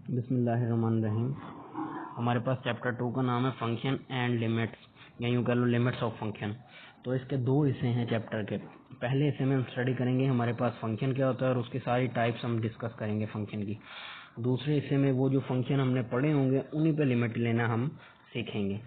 बिस्मिल्लाहिर्रहमानिर्रहीम। हमारे पास चैप्टर 2 का नाम है फंक्शन एंड लिमिट्स, या यूँ कह लो लिमिट्स ऑफ फंक्शन। तो इसके दो हिस्से हैं चैप्टर के। पहले हिस्से में हम स्टडी करेंगे हमारे पास फंक्शन क्या होता है और उसकी सारी टाइप्स हम डिस्कस करेंगे फंक्शन की। दूसरे हिस्से में वो जो फंक्शन हमने पढ़े होंगे उन्हीं पे लिमिट लेना हम सीखेंगे।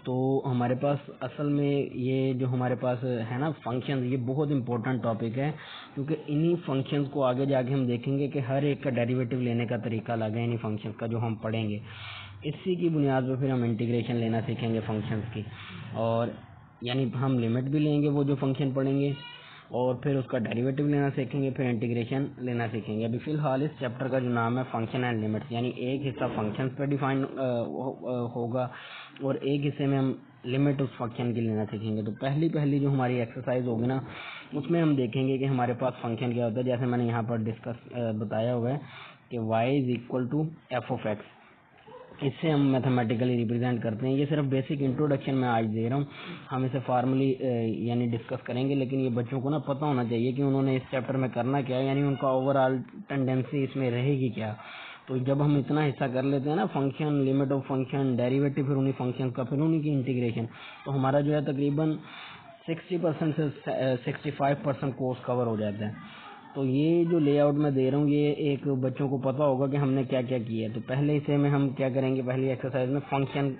तो हमारे पास असल में ये जो हमारे पास है ना फंक्शन, ये बहुत इंपॉर्टेंट टॉपिक है, क्योंकि इन्हीं फंक्शंस को आगे जाके हम देखेंगे कि हर एक का डेरिवेटिव लेने का तरीका अलग है इन्हीं फंक्शंस का जो हम पढ़ेंगे। इसी की बुनियाद पर फिर हम इंटीग्रेशन लेना सीखेंगे फंक्शंस की, और यानी हम लिमिट भी लेंगे वो जो फंक्शन पढ़ेंगे, और फिर उसका डेरिवेटिव लेना सीखेंगे, फिर इंटीग्रेशन लेना सीखेंगे। अभी फ़िलहाल इस चैप्टर का जो नाम है फंक्शन एंड लिमिट्स, यानी एक हिस्सा फंक्शंस पे डिफाइन होगा और एक हिस्से में हम लिमिट उस फंक्शन की लेना सीखेंगे। तो पहली जो हमारी एक्सरसाइज होगी ना, उसमें हम देखेंगे कि हमारे पास फंक्शन क्या होता है। जैसे मैंने यहाँ पर बताया हुआ है कि y is equal to F of X, इससे हम मैथमेटिकली रिप्रेजेंट करते हैं। ये सिर्फ बेसिक इंट्रोडक्शन में आज दे रहा हूँ, हम इसे फार्मली यानी डिस्कस करेंगे, लेकिन ये बच्चों को ना पता होना चाहिए कि उन्होंने इस चैप्टर में करना क्या है, यानी उनका ओवरऑल टेंडेंसी इसमें रहेगी क्या। तो जब हम इतना हिस्सा कर लेते हैं ना, function, limit of function, derivative, फिर उन्हीं फंक्शन का, फिर उन्हीं की इंटीग्रेशन, तो हमारा जो है तकरीबन 60% से 65% कोर्स कवर हो जाता है। तो ये जो लेआउट मैं दे रहा हूँ, ये एक बच्चों को पता होगा कि हमने क्या क्या किया है। तो पहले हिस्से में हम क्या करेंगे, पहली एक्सरसाइज में फंक्शन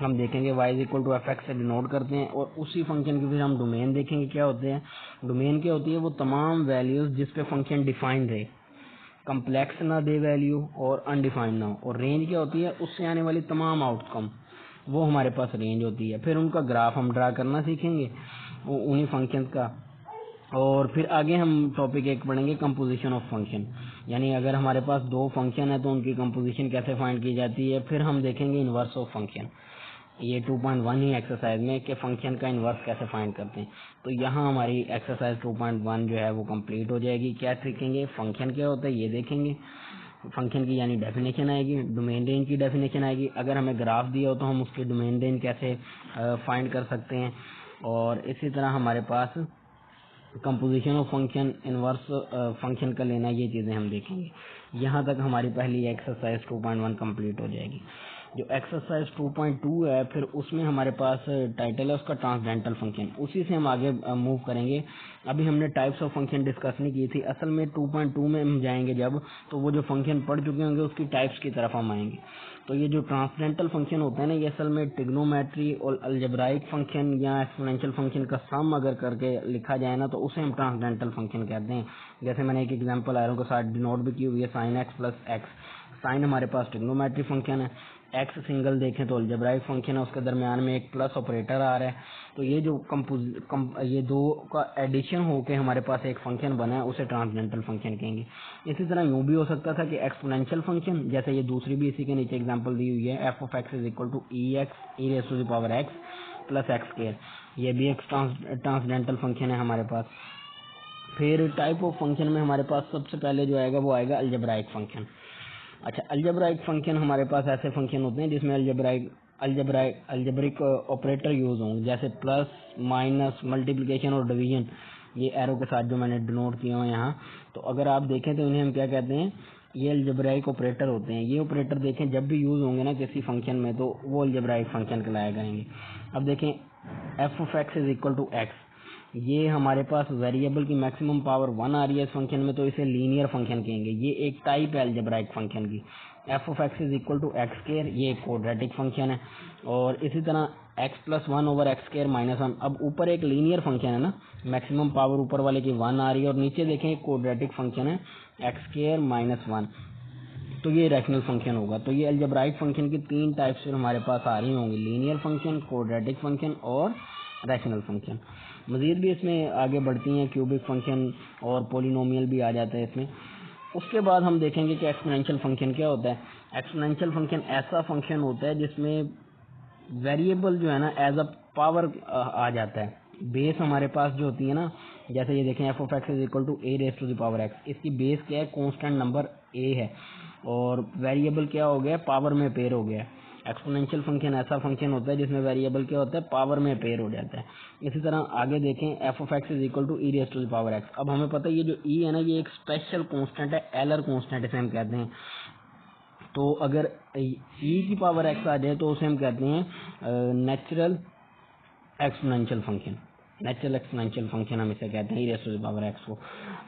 हम देखेंगे y is equal to F X से डिनोट करते हैं, और उसी फंक्शन की फिर हम डोमेन देखेंगे क्या होते हैं। डोमेन क्या होती है, वो तमाम वैल्यूज़ जिस पे फंक्शन डिफाइंड रहे, कम्प्लेक्स ना दे वैल्यू और अनडिफाइंड ना हो। और रेंज क्या होती है, उससे आने वाली तमाम आउटकम, वो हमारे पास रेंज होती है। फिर उनका ग्राफ हम ड्रा करना सीखेंगे उन्हीं फंक्शंस का। और फिर आगे हम टॉपिक एक पढ़ेंगे कंपोजिशन ऑफ फंक्शन, यानी अगर हमारे पास दो फंक्शन है तो उनकी कंपोजिशन कैसे फाइंड की जाती है। फिर हम देखेंगे इन्वर्स ऑफ फंक्शन, ये 2.1 ही एक्सरसाइज में कि फंक्शन का इन्वर्स कैसे फाइंड करते हैं। तो यहाँ हमारी एक्सरसाइज 2.1 जो है वो कंप्लीट हो जाएगी। क्या सीखेंगे, फंक्शन क्या होता है ये देखेंगे, फंक्शन की यानी डेफिनेशन आएगी, डोमेन रेंज की डेफिनेशन आएगी, अगर हमें ग्राफ दिया हो तो हम उसकी डोमेन रेंज कैसे फाइंड कर सकते हैं, और इसी तरह हमारे पास composition of function, inverse function का लेना, ये चीज़ें हम देखेंगे। यहाँ तक हमारी पहली एक्सरसाइज 2.1 कंप्लीट हो जाएगी। जो एक्सरसाइज 2.2 है, फिर उसमें हमारे पास टाइटल है उसका ट्रांसडेंटल फंक्शन, उसी से हम आगे मूव करेंगे। अभी हमने टाइप्स ऑफ फंक्शन डिस्कस नहीं की थी, असल में 2.2 में हम जाएंगे जब, तो वो जो फंक्शन पढ़ चुके होंगे उसकी टाइप्स की तरफ हम आएंगे। तो ये जो ट्रांसडेंटल फंक्शन होता है ना, ये असल में ट्रिग्नोमेट्री और अलजेब्राइक फंक्शन या एक्सपोनेंशियल फंक्शन का सम अगर करके लिखा जाए ना, तो उसे हम ट्रांसडेंटल फंक्शन कहते हैं। जैसे मैंने एक एग्जांपल आयरों के साथ डिनोट भी की हुई है, sine X plus X. Sine हमारे पास ट्रिग्नोमेट्री फंक्शन है, एक्स सिंगल देखें तो अलजेब्राइक फंक्शन है, उसके दरमियान में एक प्लस ऑपरेटर आ रहा है। तो ये जो ये दो का एडिशन होके हमारे पास एक फंक्शन बना है, उसे ट्रांसडेंटल फंक्शन कहेंगे। इसी तरह यूँ भी हो सकता था कि एक्सपोनेंशियल फंक्शन, जैसे ये दूसरी भी इसी के नीचे एग्जांपल दी हुई है, F of X is equal to E X E raise to the power X plus X square, ये भी एक ट्रांसडेंटल फंक्शन है हमारे पास। फिर टाइप ऑफ फंक्शन में हमारे पास सबसे पहले जो आएगा वो आएगा अलजेब्राइक फंक्शन। अच्छा, अलजेब्राइक फंक्शन हमारे पास ऐसे फंक्शन होते हैं जिसमें अलजेब्रिक ऑपरेटर यूज होंगे, जैसे प्लस, माइनस, मल्टीप्लिकेशन और डिवीजन, ये एरो के साथ जो मैंने डिनोट किया हुआ यहाँ। तो अगर आप देखें तो इन्हें हम क्या कहते हैं, ये अलजेब्राइक ऑपरेटर होते हैं। ये ऑपरेटर देखें जब भी यूज़ होंगे ना किसी फंक्शन में, तो वो अलजेब्राइक फंक्शन कहलाया करेंगे। अब देखें F of X is equal to X, ये हमारे पास वेरिएबल की मैक्सिमम पावर 1 आ रही है इस फंक्शन में, तो इसे लीनियर फंक्शन कहेंगे। ये एक टाइप है अलजेब्राइक फंक्शन की। F of X is equal to X square, ये एक क्वाड्रेटिक फंक्शन है। और इसी तरह X plus 1 over X square minus 1, अब ऊपर एक लीनियर फंक्शन है ना, मैक्सिमम पावर ऊपर वाले की 1 आ रही है, और नीचे देखें एक क्वाड्रेटिक फंक्शन है एक्स स्क्वायर माइनस 1, तो ये रैशनल फंक्शन होगा। तो ये अलजेब्राइक फंक्शन की तीन टाइप्स फिर हमारे पास आ रही होंगी, लीनियर फंक्शन, क्वाड्रेटिक फंक्शन और रैशनल फंक्शन। मज़ीद भी इसमें आगे बढ़ती हैं, क्यूबिक फंक्शन और पोलिनोमियल भी आ जाता है इसमें। उसके बाद हम देखेंगे कि एक्सपोनेंशियल फंक्शन क्या होता है। एक्सपोनेंशियल फंक्शन ऐसा फंक्शन होता है जिसमें वेरिएबल जो है ना एज अ पावर आ जाता है। बेस हमारे पास जो होती है ना, जैसे ये देखें F of X is equal to A raise to the power X, इसकी बेस क्या है, कांस्टेंट नंबर ए है, और वेरिएबल क्या हो गया, पावर में पेयर हो गया। एक्सपोनेंशियल फंक्शन ऐसा फंक्शन होता है जिसमें वेरिएबल क्या होता है, पावर में पेयर हो जाता है। इसी तरह आगे देखें F of X is equal to E raise to the power X. अब हमें पता है ये जो ई है ना, ये एक स्पेशल कांस्टेंट है, एलर कांस्टेंट इसे हम कहते हैं। तो अगर ई की पावर एक्स आ जाए तो उसे हम कहते हैं natural exponential function. Natural exponential function हम इसे कहते हैं E raise to the power X को।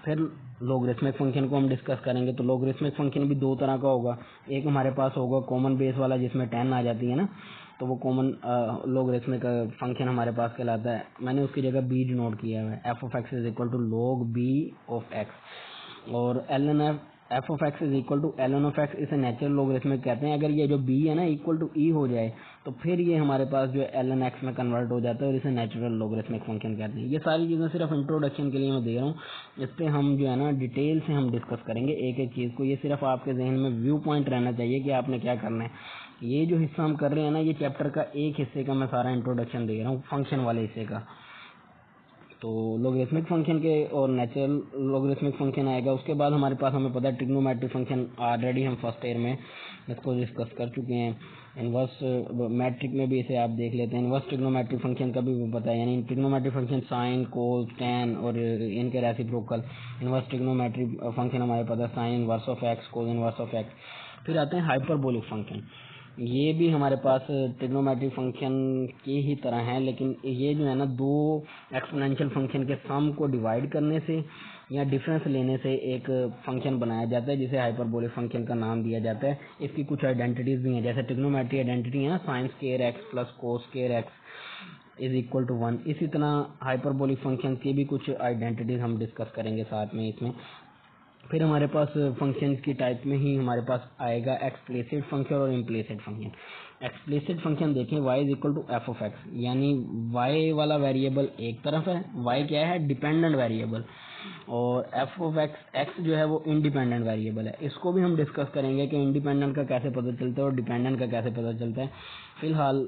फिर लॉगरिथमिक फंक्शन को हम डिस्कस करेंगे। तो लॉगरिथमिक फंक्शन भी दो तरह का होगा। एक हमारे पास होगा कॉमन बेस वाला जिसमें 10 आ जाती है ना, तो वो कॉमन लॉगरिथमिक फंक्शन हमारे पास कहलाता है। मैंने उसकी जगह बी डिनोट किया है, F of X is equal to log B of X. और L N F of X is equal to L N of X, इसे नेचुरल लॉगरिथमिक कहते हैं। अगर ये जो बी है ना इक्वल टू ई हो जाए तो फिर ये हमारे पास जो एल एन एक्स में कन्वर्ट हो जाता है और इसे नेचुरल लॉगरिथमिक फंक्शन कहते हैं। ये सारी चीज़ें सिर्फ इंट्रोडक्शन के लिए मैं दे रहा हूँ, इस पर हम जो है ना डिटेल से हम डिस्कस करेंगे एक एक चीज़ को। ये सिर्फ आपके जहन में व्यू पॉइंट रहना चाहिए कि आपने क्या करना है। ये जो हिस्सा हम कर रहे हैं ना, ये चैप्टर का एक हिस्से का मैं सारा इंट्रोडक्शन दे रहा हूँ, फंक्शन वाले हिस्से का। तो लॉगरिथमिक फंक्शन के और नेचुरल लॉगरिथमिक फंक्शन आएगा। उसके बाद हमारे पास हमें पता है ट्रिग्नोमेट्रिक फंक्शन, ऑलरेडी हम फर्स्ट ईयर में इसको डिस्कस कर चुके हैं। इनवर्स मैट्रिक में भी इसे आप देख लेते हैं। इनवर्स ट्रिग्नोमेट्रिक फंक्शन का भी पता है, यानी trigonometric function sine cos tan और इनके रेसिप्रोकल। इनवर्स ट्रिग्नोमेट्रिक फंक्शन हमारे पता है sine inverse of x, cos inverse of x. फिर आते हैं हाइपरबोलिक फंक्शन। ये भी हमारे पास ट्रिग्नोमेट्रिक फंक्शन की ही तरह है, लेकिन ये जो है ना दो एक्सपोनेंशियल फंक्शन के सम को डिवाइड करने से या डिफरेंस लेने से एक फंक्शन बनाया जाता है जिसे हाइपरबोलिक फंक्शन का नाम दिया जाता है। इसकी कुछ आइडेंटिटीज भी हैं, जैसे ट्रिग्नोमेट्रिक आइडेंटिटी है ना sine square X plus cos square X is equal to 1। इसी तरह हाइपरबोलिक फंक्शन की भी कुछ आइडेंटिटीज हम डिस्कस करेंगे साथ में इसमें। फिर हमारे पास फंक्शन की टाइप में ही हमारे पास आएगा एक्सप्लिसिट फंक्शन और इम्प्लिसिट फंक्शन। एक्सप्लिसिट फंक्शन देखें y is equal to F of X, यानी y वाला वेरिएबल एक तरफ है, y क्या है डिपेंडेंट वेरिएबल, और एफ ऑफ एक्स जो है वो इंडिपेंडेंट वेरिएबल है। इसको भी हम डिस्कस करेंगे कि इंडिपेंडेंट का कैसे पता चलता है और डिपेंडेंट का कैसे पता चलता है। फिलहाल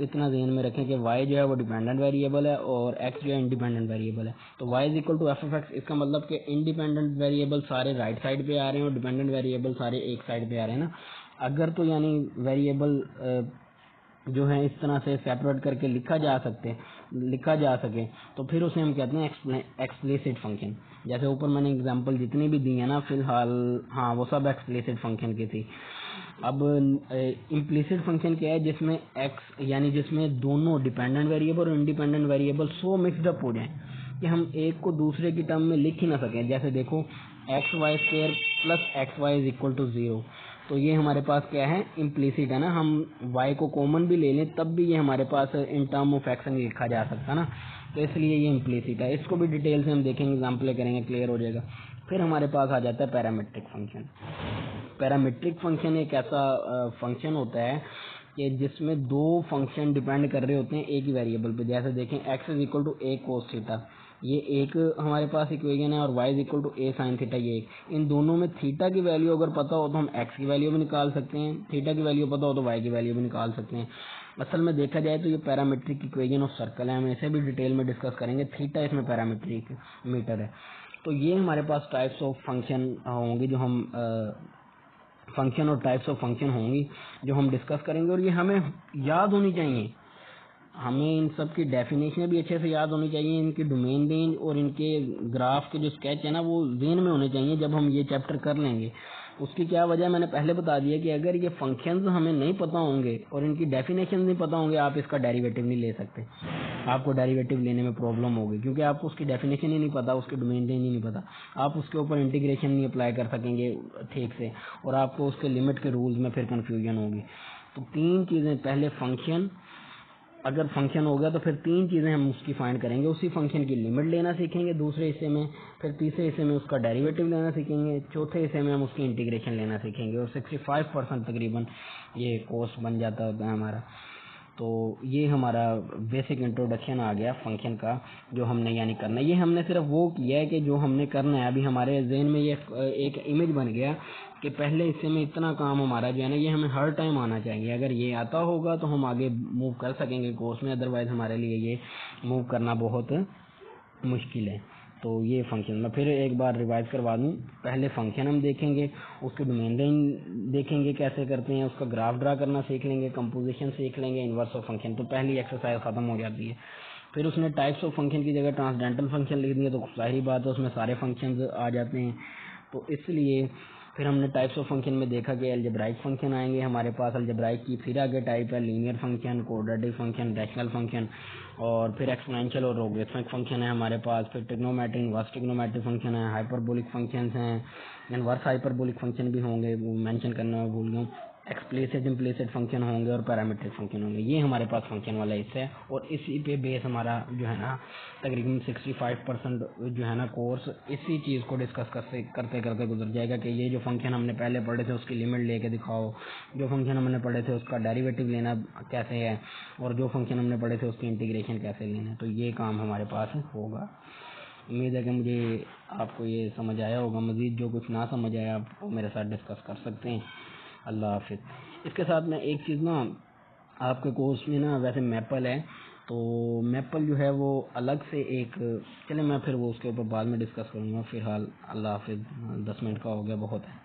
इतना ध्यान में रखें कि y जो है वो डिपेंडेंट वेरिएबल है और x जो है इंडिपेंडेंट वेरिएबल है। तो y is equal to F of X, इसका मतलब कि इंडिपेंडेंट वेरिएबल सारे राइट साइड पे आ रहे हैं और डिपेंडेंट वेरिएबल सारे एक साइड पे आ रहे हैं ना। अगर तो यानी वेरिएबल जो है इस तरह से सेपरेट करके लिखा जा सके तो फिर उसे हम कहते हैं एक्सप्लिसिट फंक्शन। जैसे ऊपर मैंने एग्जांपल जितनी भी दी है ना फिलहाल, हाँ वो सब एक्सप्लिसिट फंक्शन की थी। अब इम्प्लिसिट फंक्शन क्या है, जिसमें एक्स यानी जिसमें दोनों डिपेंडेंट वेरिएबल और independent variable so mixed up हो जाएं कि हम एक को दूसरे की टर्म में लिख ही ना सकें। जैसे देखो X Y square plus X Y is equal to 0, तो ये हमारे पास क्या है इम्प्लिसिट है ना। हम y को कॉमन भी ले लें तब भी ये हमारे पास इन टर्म ऑफ एक्शन लिखा जा सकता ना, तो इसलिए ये इम्प्लिसिट है। इसको भी डिटेल से हम देखेंगे, एग्जाम्पल करेंगे, क्लियर हो जाएगा। फिर हमारे पास आ जाता है पैरामीट्रिक फंक्शन। पैरामीट्रिक फंक्शन एक ऐसा फंक्शन होता है कि जिसमें दो फंक्शन डिपेंड कर रहे होते हैं एक ही वेरिएबल पे। जैसे देखें X is equal to A cos theta, ये एक हमारे पास इक्वेशन है, और y is equal to A sine theta, ये एक। इन दोनों में थीटा की वैल्यू अगर पता हो तो हम x की वैल्यू भी निकाल सकते हैं, थीटा की वैल्यू पता हो तो y की वैल्यू भी निकाल सकते हैं। असल में देखा जाए तो ये पैरामीट्रिक इक्वेशन ऑफ सर्कल है, हम इसे भी डिटेल में डिस्कस करेंगे। थीटा इसमें पैरामीट्रिक मीटर है। तो ये हमारे पास टाइप्स ऑफ फंक्शन होंगे जो हम फंक्शन और टाइप्स ऑफ फंक्शन होंगी जो हम डिस्कस करेंगे, और ये हमें याद होनी चाहिए। हमें इन सब की डेफिनेशन भी अच्छे से याद होनी चाहिए, इनके डोमेन रेंज और इनके ग्राफ के जो स्केच है ना वो ज़हन में होने चाहिए जब हम ये चैप्टर कर लेंगे। उसकी क्या वजह मैंने पहले बता दिया कि अगर ये फंक्शंस हमें नहीं पता होंगे और इनकी डेफिनेशन नहीं पता होंगे, आप इसका डेरिवेटिव नहीं ले सकते। आपको डेरिवेटिव लेने में प्रॉब्लम होगी क्योंकि आपको उसकी डेफिनेशन ही नहीं पता, उसके डोमेन रेंज ही नहीं पता, आप उसके ऊपर इंटीग्रेशन नहीं अप्लाई कर सकेंगे ठीक से, और आपको उसके लिमिट के रूल्स में फिर कन्फ्यूजन होगी। तो तीन चीज़ें, पहले फंक्शन, अगर फंक्शन हो गया तो फिर तीन चीज़ें हम उसकी फाइंड करेंगे। उसी फंक्शन की लिमिट लेना सीखेंगे दूसरे हिस्से में, फिर तीसरे हिस्से में उसका डेरिवेटिव लेना सीखेंगे, चौथे हिस्से में हम उसकी इंटीग्रेशन लेना सीखेंगे, और 65% तकरीबन ये कोर्स बन जाता होता है हमारा। तो ये हमारा बेसिक इंट्रोडक्शन आ गया फंक्शन का जो हमने यानी करना है। ये हमने सिर्फ वो किया है कि जो हमने करना है। अभी हमारे जहन में ये एक इमेज बन गया कि पहले हिस्से में इतना काम हमारा जो है ना ये हमें हर टाइम आना चाहिए। अगर ये आता होगा तो हम आगे मूव कर सकेंगे कोर्स में, अदरवाइज हमारे लिए ये मूव करना बहुत मुश्किल है। तो ये फंक्शन मैं फिर एक बार रिवाइज करवा दूँ। पहले फंक्शन हम देखेंगे, उसके डोमेन रेंज देखेंगे कैसे करते हैं, उसका ग्राफ ड्रा करना सीख लेंगे, कंपोजिशन सीख लेंगे, इन्वर्स ऑफ फंक्शन। तो पहली एक्सरसाइज खत्म हो जाती है। फिर उसने टाइप्स ऑफ फंक्शन की जगह ट्रांसडेंटल फंक्शन लिख दिए, तो जाहिर बात है उसमें सारे फंक्शन आ जाते हैं। तो इसलिए फिर हमने टाइप्स ऑफ फंक्शन में देखा कि अलजेब्राइक फंक्शन आएंगे हमारे पास अलजेब्राइक की, फिर आगे टाइप है linear function, quadratic function, rational function, और फिर एक्सपोनेंशियल और लॉगरिथमिक फंक्शन है हमारे पास, फिर ट्रिग्नोमेट्रिक, इनवर्स ट्रिग्नोमेट्रिक फंक्शन है, हाइपरबोलिक फंक्शंस हैं, इनवर्स हाइपरबोलिक फंक्शन भी होंगे, वो मेंशन करना मैं भूल गया, एक्सप्लिसिट इम्प्लिसिट फंक्शन होंगे और पैरामीट्रिक फंक्शन होंगे। ये हमारे पास फंक्शन वाला हिस्सा है और इसी पे बेस हमारा जो है ना तकरीबन 65% जो है ना कोर्स इसी चीज़ को डिस्कस करते करते गुजर जाएगा कि ये जो फंक्शन हमने पहले पढ़े थे उसकी लिमिट लेके दिखाओ, जो फंक्शन हमने पढ़े थे उसका डेरिवेटिव लेना कैसे है, और जो फंक्शन हमने पढ़े थे उसकी इंटीग्रेशन कैसे लेना है। तो ये काम हमारे पास होगा। उम्मीद है कि मुझे आपको ये समझ आया होगा। मज़ीद जो कुछ ना समझ आया आप वो मेरे साथ डिस्कस कर सकते हैं। अल्लाह हाफिज़। इसके साथ मैं एक चीज़ ना आपके कोर्स में ना वैसे मैपल है, तो मैपल जो है वो अलग से एक, चले मैं फिर वो उसके ऊपर बाद में डिस्कस करूँगा। फ़िलहाल अल्लाह हाफिज़। 10 मिनट का हो गया, बहुत है।